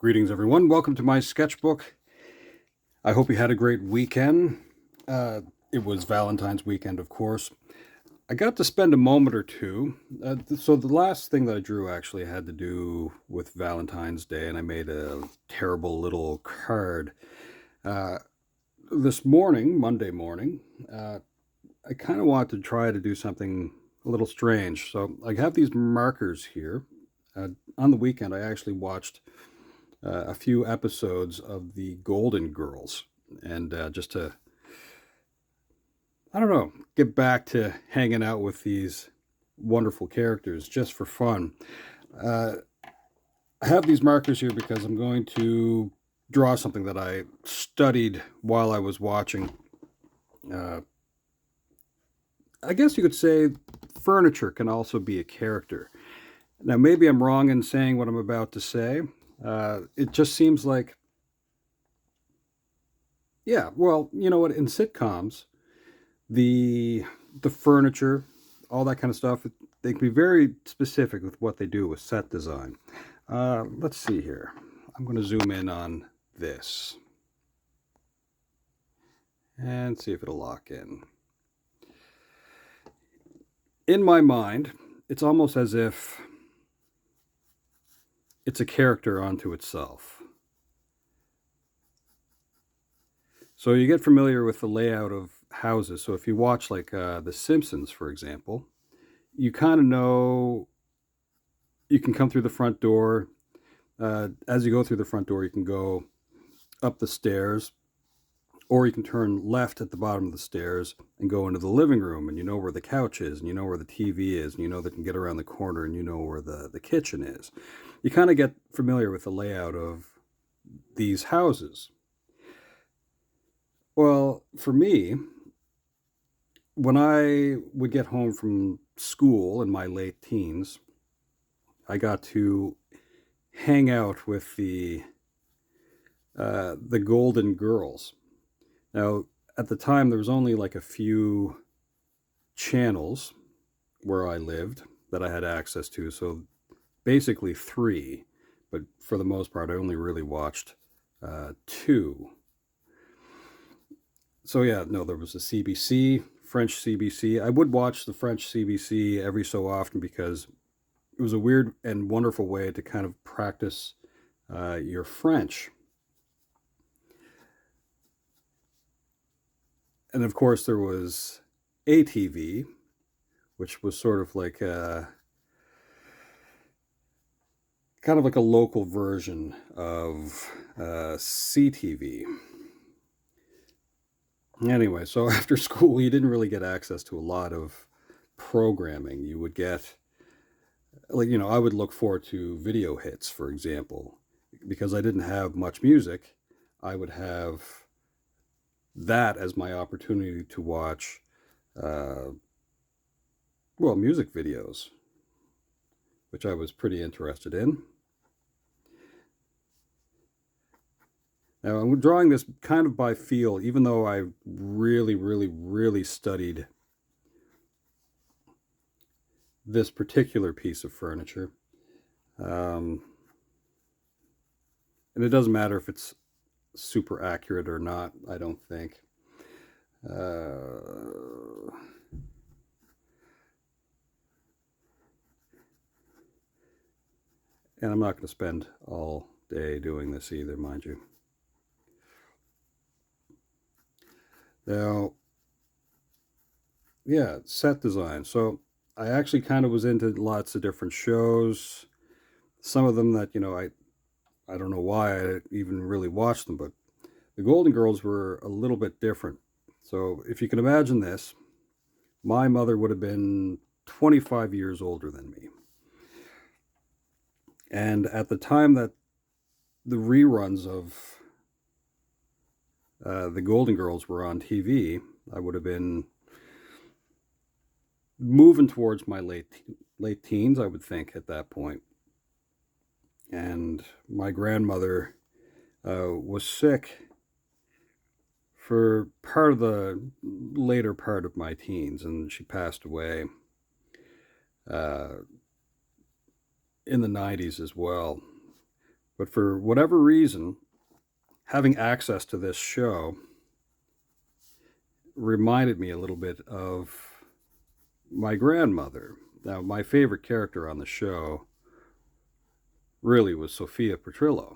Greetings, everyone. Welcome to my sketchbook. I hope you had a great weekend. It was Valentine's weekend, of course. I got to spend a moment or two. So the last thing that I drew actually had to do with Valentine's Day, and I made a terrible little card. Uh, this morning, Monday morning, I kind of wanted to try to do something a little strange. So I have these markers here. On the weekend, I actually watched a few episodes of the Golden Girls, and just to, I don't know, get back to hanging out with these wonderful characters just for fun. Uh, I have these markers here because I'm going to draw something that I studied while I was watching. Uh, I guess you could say furniture can also be a character. Now, maybe I'm wrong in saying what I'm about to say. It just seems like, yeah, well, you know what? In sitcoms, the the furniture, all that kind of stuff, they can be very specific with what they do with set design. Let's see here. I'm going to zoom in on this and see if it'll lock in. In my mind, it's almost as if it's a character unto itself. So you get familiar with the layout of houses. So if you watch like The Simpsons, for example, you kind of know you can come through the front door. As you go through the front door, you can go up the stairs, or you can turn left at the bottom of the stairs and go into the living room, and you know where the couch is, and you know where the TV is, and you know they can get around the corner, and you know where the kitchen is. You kind of get familiar with the layout of these houses. Well, for me, when I would get home from school in my late teens, I got to hang out with the Golden Girls. Now, at the time, there was only like a few channels where I lived that I had access to, so basically three, but for the most part, I only really watched two. So yeah, no, there was the CBC, French CBC. I would watch the French CBC every so often because it was a weird and wonderful way to kind of practice your French. And of course, there was ATV, which was sort of like a kind of like a local version of CTV. Anyway, so after school, you didn't really get access to a lot of programming. You would get, like, you know, I would look forward to video hits, for example, because I didn't have much music. I would have that as my opportunity to watch, uh, well, music videos, which I was pretty interested in. Now, I'm drawing this kind of by feel, even though I really, really, really studied this particular piece of furniture. And it doesn't matter if it's super accurate or not, I don't think. And I'm not going to spend all day doing this either, mind you. Now, yeah, set design. So I actually kind of was into lots of different shows. Some of them that, you know, I don't know why I even really watched them, but the Golden Girls were a little bit different. So if you can imagine this, my mother would have been 25 years older than me. And at the time that the reruns of the Golden Girls were on TV, I would have been moving towards my late teens, I would think, at that point. And my grandmother was sick for part of the later part of my teens, and she passed away uh, in the 90s as well. But for whatever reason, having access to this show reminded me a little bit of my grandmother. Now, my favorite character on the show really was Sophia Petrillo.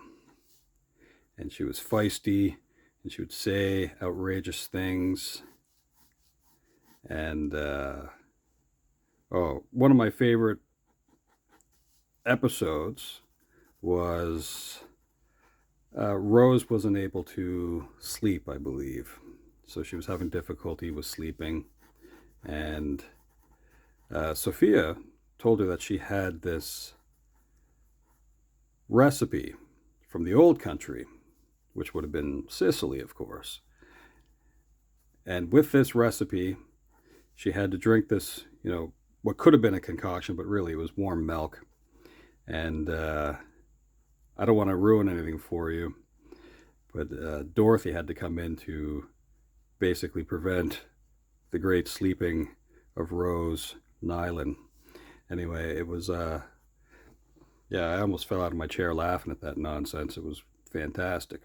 And she was feisty, and she would say outrageous things. And, one of my favorite episodes was Rose wasn't able to sleep, I believe. So she was having difficulty with sleeping. And Sophia told her that she had this recipe from the old country, which would have been Sicily, of course. And with this recipe, she had to drink this, what could have been a concoction, but really it was warm milk. And I don't want to ruin anything for you, but Dorothy had to come in to basically prevent the great sleeping of Rose Nyland. Anyway, it was, I almost fell out of my chair laughing at that nonsense. It was fantastic.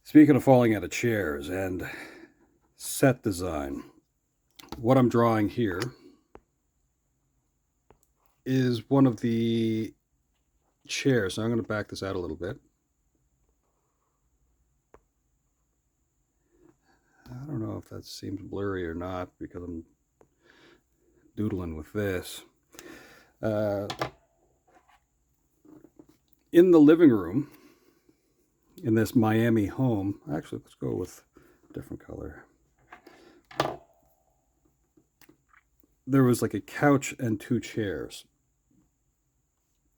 Speaking of falling out of chairs and set design, what I'm drawing here is one of the chairs. So I'm going to back this out a little bit. I don't know if that seems blurry or not because I'm doodling with this. In the living room, in this Miami home, actually, let's go with a different color. There was like a couch and two chairs.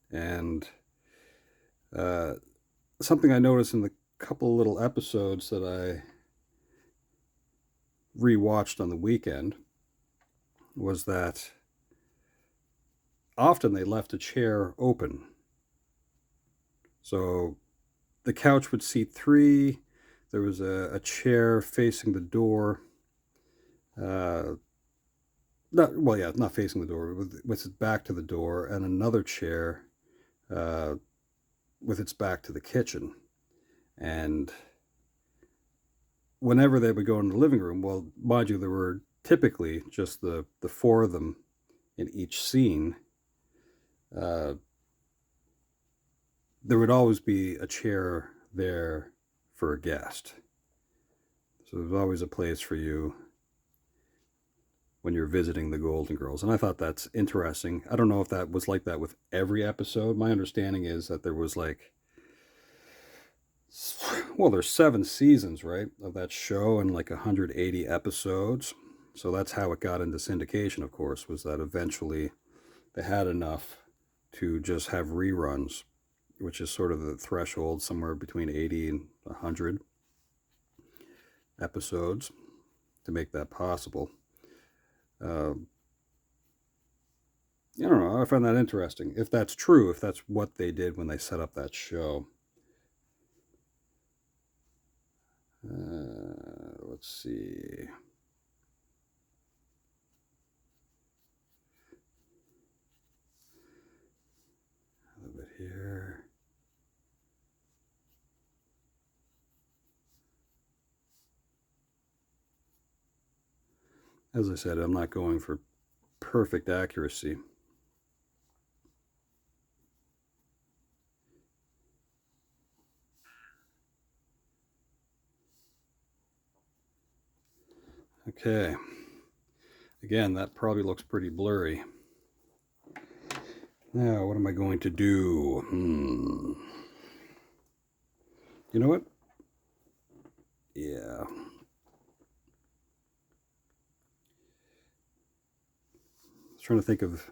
And something I noticed in the couple little episodes that I rewatched on the weekend was that often they left a chair open. So the couch would seat three. There was a chair facing the door. Not facing the door, with its back to the door, and another chair with its back to the kitchen. And whenever they would go in the living room, well, mind you, there were typically just the four of them in each scene. There would always be a chair there for a guest. So there's always a place for you when you're visiting the Golden Girls. And I thought that's interesting. I don't know if that was like that with every episode. My understanding is that there was there's 7 seasons, right, of that show and 180 episodes. So that's how it got into syndication, of course, was that eventually they had enough to just have reruns, which is sort of the threshold, somewhere between 80 and 100 episodes to make that possible. I don't know. I find that interesting. If that's true, if that's what they did when they set up that show. Let's see. A little bit here. As I said, I'm not going for perfect accuracy. Okay. Again, that probably looks pretty blurry. Now, what am I going to do? You know what? Yeah. I was trying to think of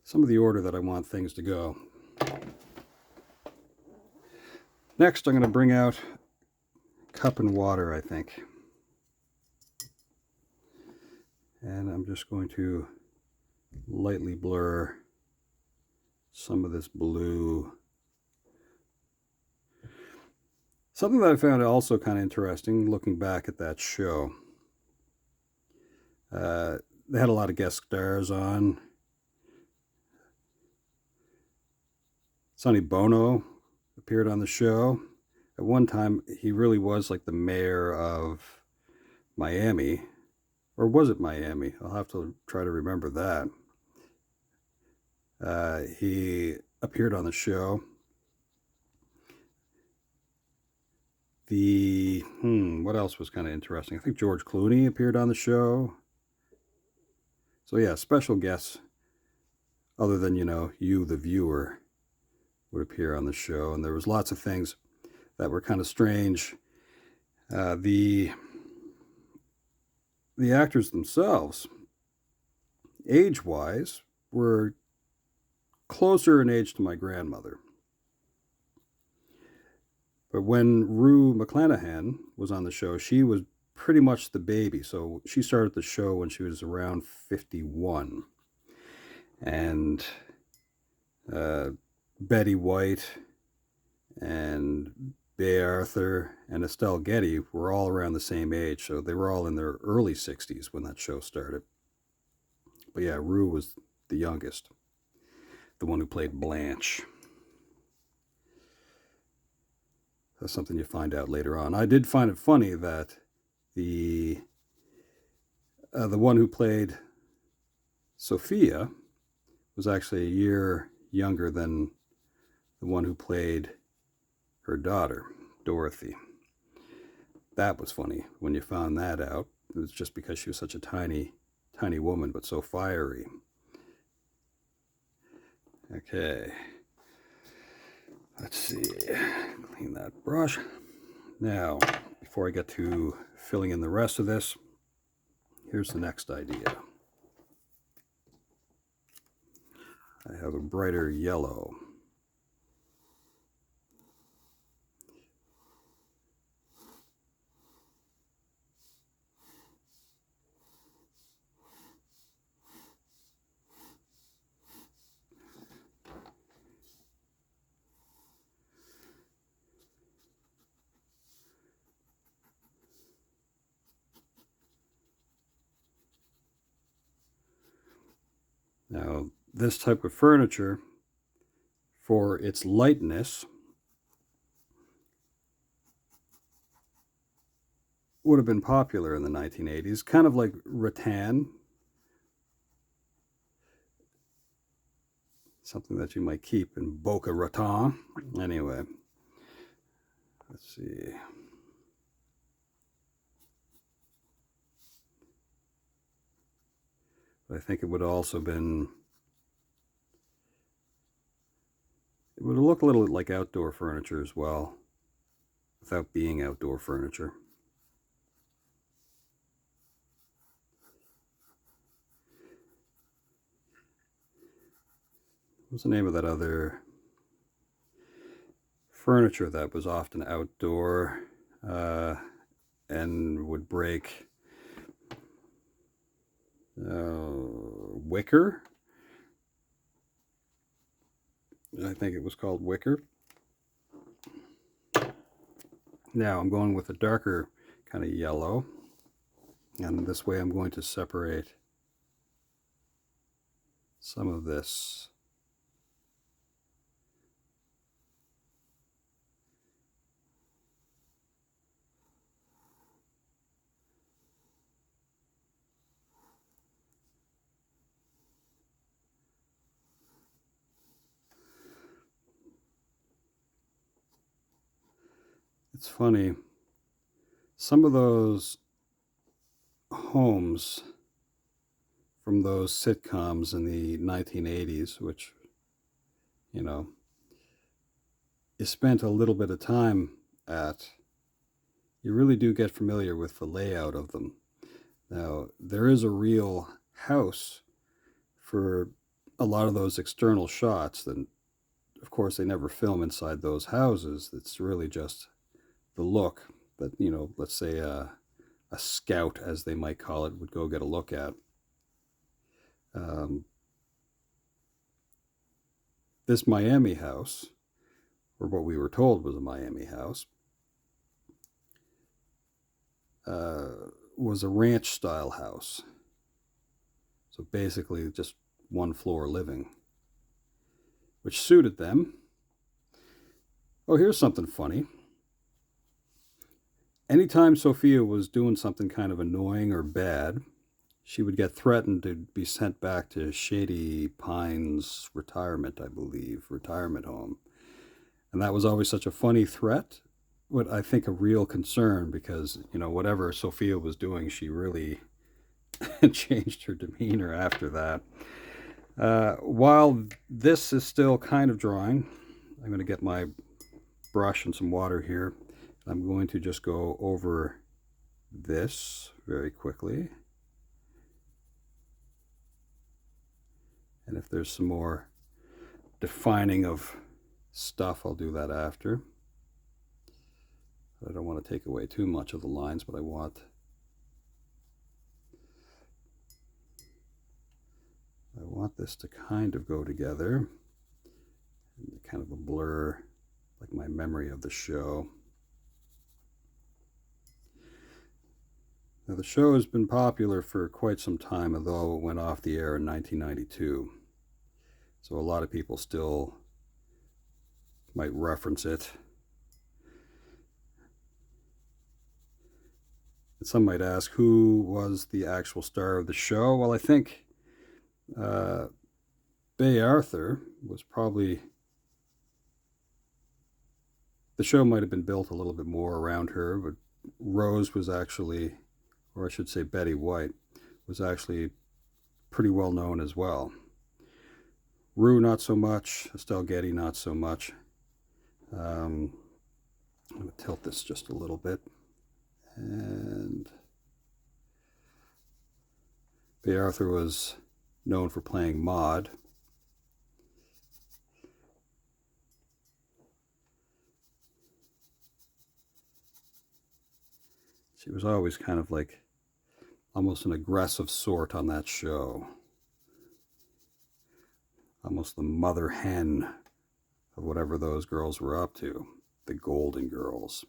some of the order that I want things to go. Next, I'm going to bring out cup and water, I think. And I'm just going to lightly blur some of this blue. Something that I found also kind of interesting looking back at that show. They had a lot of guest stars on. Sonny Bono appeared on the show. At one time, he really was like the mayor of Miami. Or was it Miami? I'll have to try to remember that. He appeared on the show. What else was kind of interesting? I think George Clooney appeared on the show. So yeah, special guests other than, you, the viewer, would appear on the show. And there was lots of things that were kind of strange. The actors themselves, age-wise, were closer in age to my grandmother. But when Rue McClanahan was on the show, she was pretty much the baby. So she started the show when she was around 51. And Betty White and Bay Arthur and Estelle Getty were all around the same age. So they were all in their early 60s when that show started. But yeah, Rue was the youngest, the one who played Blanche. That's something you find out later on. I did find it funny that the one who played Sophia was actually a year younger than the one who played her daughter, Dorothy. That was funny when you found that out. It was just because she was such a tiny, tiny woman, but so fiery. Okay. Let's see, clean that brush. Now, before I get to filling in the rest of this, here's the next idea. I have a brighter yellow. Now, this type of furniture, for its lightness, would have been popular in the 1980s, kind of like rattan, something that you might keep in Boca Raton. Anyway, let's see. But I think it would also been, it would look a little like outdoor furniture as well, without being outdoor furniture. What's the name of that other furniture that was often outdoor and would break? Wicker? I think it was called wicker. Now I'm going with a darker kind of yellow, and this way I'm going to separate some of this. It's funny, some of those homes from those sitcoms in the 1980s, which, you spent a little bit of time at, you really do get familiar with the layout of them. Now, there is a real house for a lot of those external shots that, of course, they never film inside those houses. It's really just the look that, let's say a scout, as they might call it, would go get a look at. This Miami house, or what we were told was a Miami house, was a ranch style house. So basically just one floor living, which suited them Oh, here's something funny. Anytime Sophia was doing something kind of annoying or bad, she would get threatened to be sent back to Shady Pines Retirement, I believe, retirement home. And that was always such a funny threat, but I think a real concern because, whatever Sophia was doing, she really changed her demeanor after that. While this is still kind of drying, I'm going to get my brush and some water here. I'm going to just go over this very quickly. And if there's some more defining of stuff, I'll do that after. I don't want to take away too much of the lines, but I want this to kind of go together. Kind of a blur, like my memory of the show. Now, the show has been popular for quite some time, although it went off the air in 1992. So a lot of people still might reference it. And some might ask, who was the actual star of the show? Well, I think Bay Arthur was probably... The show might have been built a little bit more around her, but Rose was actually, or I should say Betty White, was actually pretty well known as well. Rue, not so much. Estelle Getty, not so much. I'm going to tilt this just a little bit. And Bay Arthur was known for playing Maud. She was always kind of like almost an aggressive sort on that show. Almost the mother hen of whatever those girls were up to, the Golden Girls.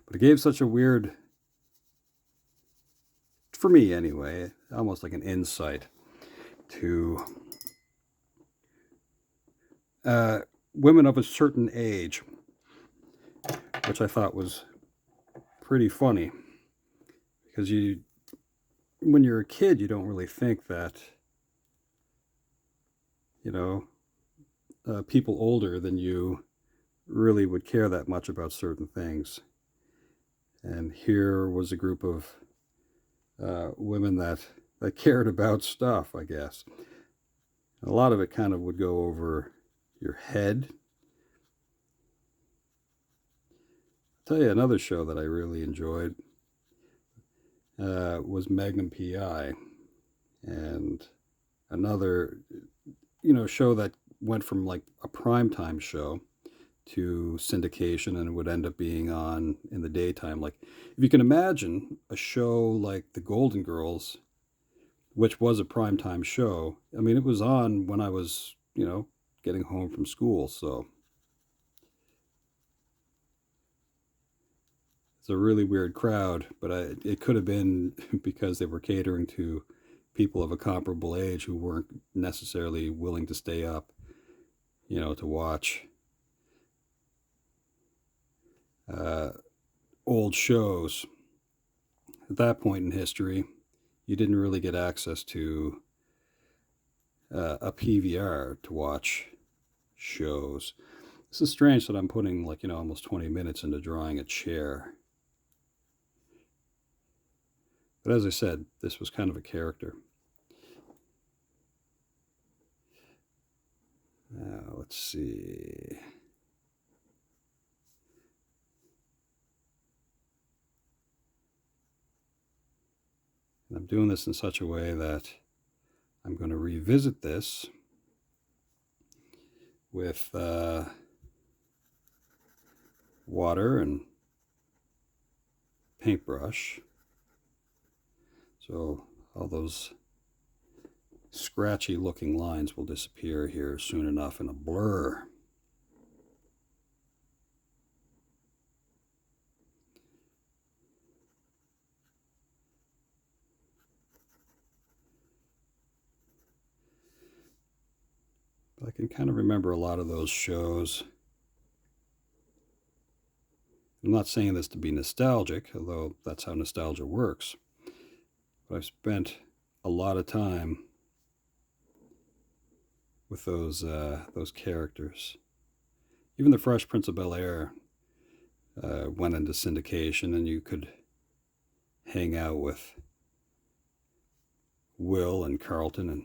But it gave such a weird, for me anyway, almost like an insight to women of a certain age, which I thought was pretty funny. Because when you're a kid, you don't really think that, people older than you really would care that much about certain things. And here was a group of women that cared about stuff, I guess. A lot of it kind of would go over your head. I'll tell you another show that I really enjoyed was Magnum PI. And another, show that went from like a primetime show to syndication and would end up being on in the daytime. Like, if you can imagine a show like The Golden Girls, which was a primetime show, I mean, it was on when I was, getting home from school. So it's a really weird crowd, but it could have been because they were catering to people of a comparable age who weren't necessarily willing to stay up, to watch old shows. At that point in history, you didn't really get access to a PVR to watch shows. This is strange that I'm putting almost 20 minutes into drawing a chair. But as I said, this was kind of a character. Now, let's see. And I'm doing this in such a way that I'm going to revisit this with water and paintbrush. So all those scratchy looking lines will disappear here soon enough in a blur. But I can kind of remember a lot of those shows. I'm not saying this to be nostalgic, although that's how nostalgia works. But I've spent a lot of time with those characters. Even the Fresh Prince of Bel-Air went into syndication, and you could hang out with Will and Carlton and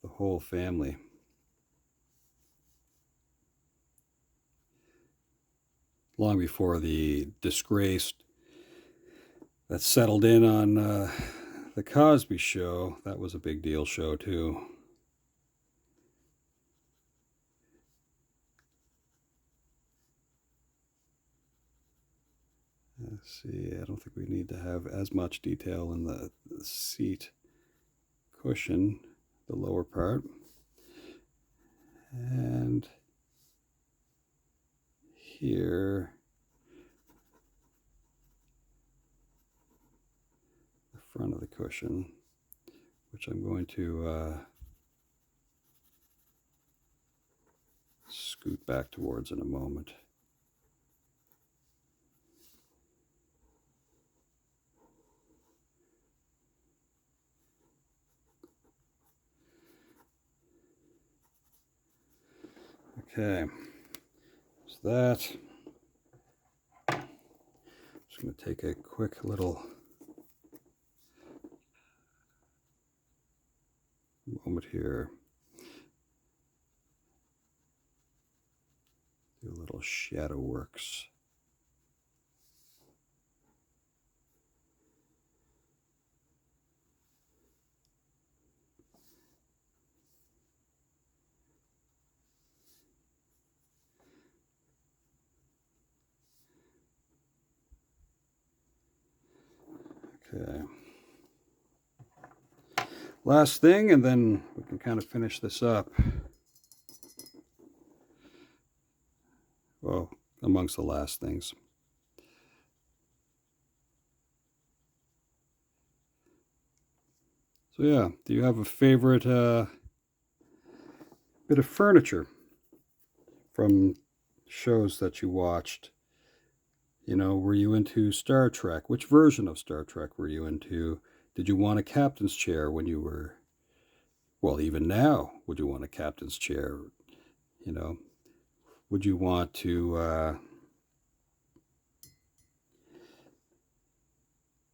the whole family. Long before the disgrace that settled in on the Cosby Show, that was a big deal show too. Let's see, I don't think we need to have as much detail in the seat cushion, the lower part. And here, the front of the cushion, which I'm going to scoot back towards in a moment. Okay, so that. I'm just going to take a quick little moment here. Do a little shadow works. Okay. Last thing, and then we can kind of finish this up. Well, amongst the last things. So yeah, do you have a favorite bit of furniture from shows that you watched? You know, were you into Star Trek? Which version of Star Trek were you into? Did you want a captain's chair when you were, well, even now, would you want a captain's chair? You know, would you want to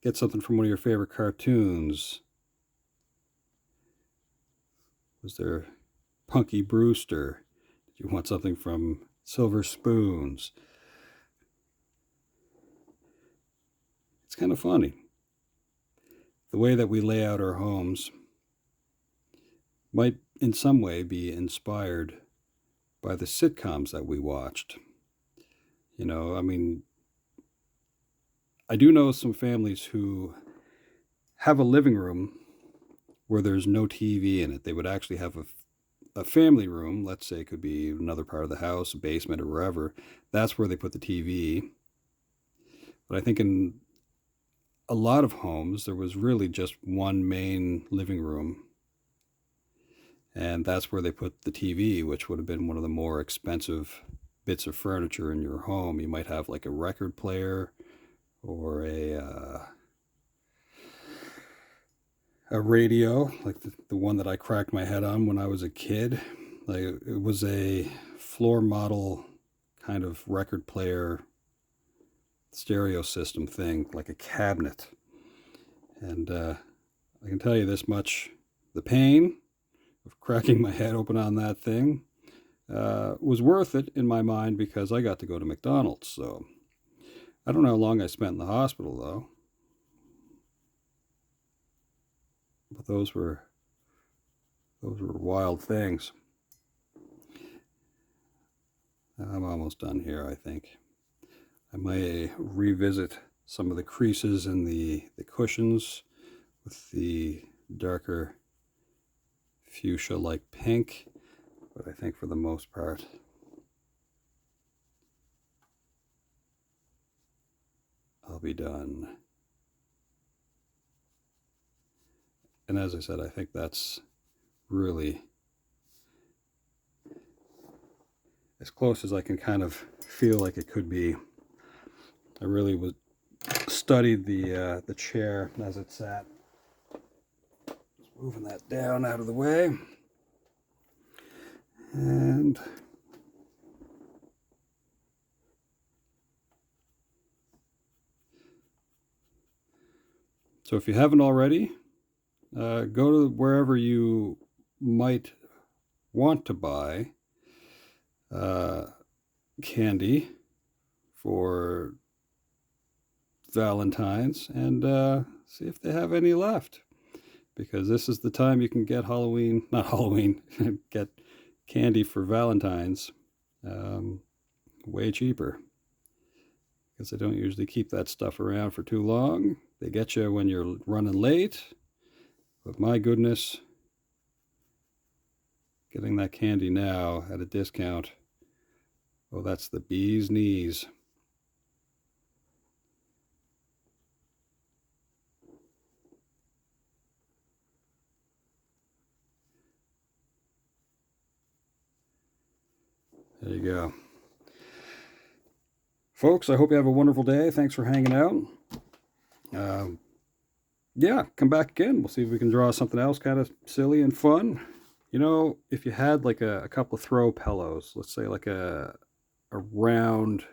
get something from one of your favorite cartoons? Was there Punky Brewster? Did you want something from Silver Spoons? It's kind of funny. The way that we lay out our homes might in some way be inspired by the sitcoms that we watched. You know, I mean, I do know some families who have a living room where there's no TV in it. They would actually have a family room, let's say it could be another part of the house, a basement or wherever. That's where they put the TV. But I think in a lot of homes, there was really just one main living room. And that's where they put the TV, which would have been one of the more expensive bits of furniture in your home. You might have like a record player or a radio, like the one that I cracked my head on when I was a kid. Like it was a floor model kind of record player stereo system thing, like a cabinet. And I can tell you this much: the pain of cracking my head open on that thing was worth it in my mind because I got to go to McDonald's. So I don't know how long I spent in the hospital though. But those were wild things. I'm almost done here, I think. I may revisit some of the creases in the cushions with the darker fuchsia-like pink, but I think for the most part, I'll be done. And as I said, I think that's really as close as I can kind of feel like it could be. I really studied the chair as it sat. Just moving that down out of the way. And so if you haven't already, go to wherever you might want to buy candy for Valentine's and see if they have any left, because this is the time you can get get candy for Valentine's way cheaper, because they don't usually keep that stuff around for too long. They get you when you're running late, but my goodness, getting that candy now at a discount, oh, that's the bee's knees. There you go. Folks, I hope you have a wonderful day. Thanks for hanging out. Yeah, come back again. We'll see if we can draw something else kind of silly and fun. You know, if you had like a couple of throw pillows, let's say like a round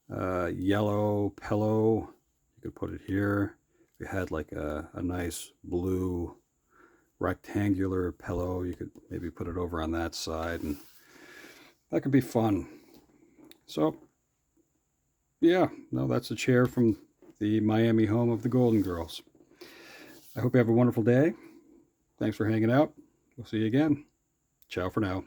yellow pillow, you could put it here. If you had like a nice blue rectangular pillow, you could maybe put it over on that side, and that could be fun. So, yeah, no, that's a chair from the Miami home of the Golden Girls. I hope you have a wonderful day. Thanks for hanging out. We'll see you again. Ciao for now.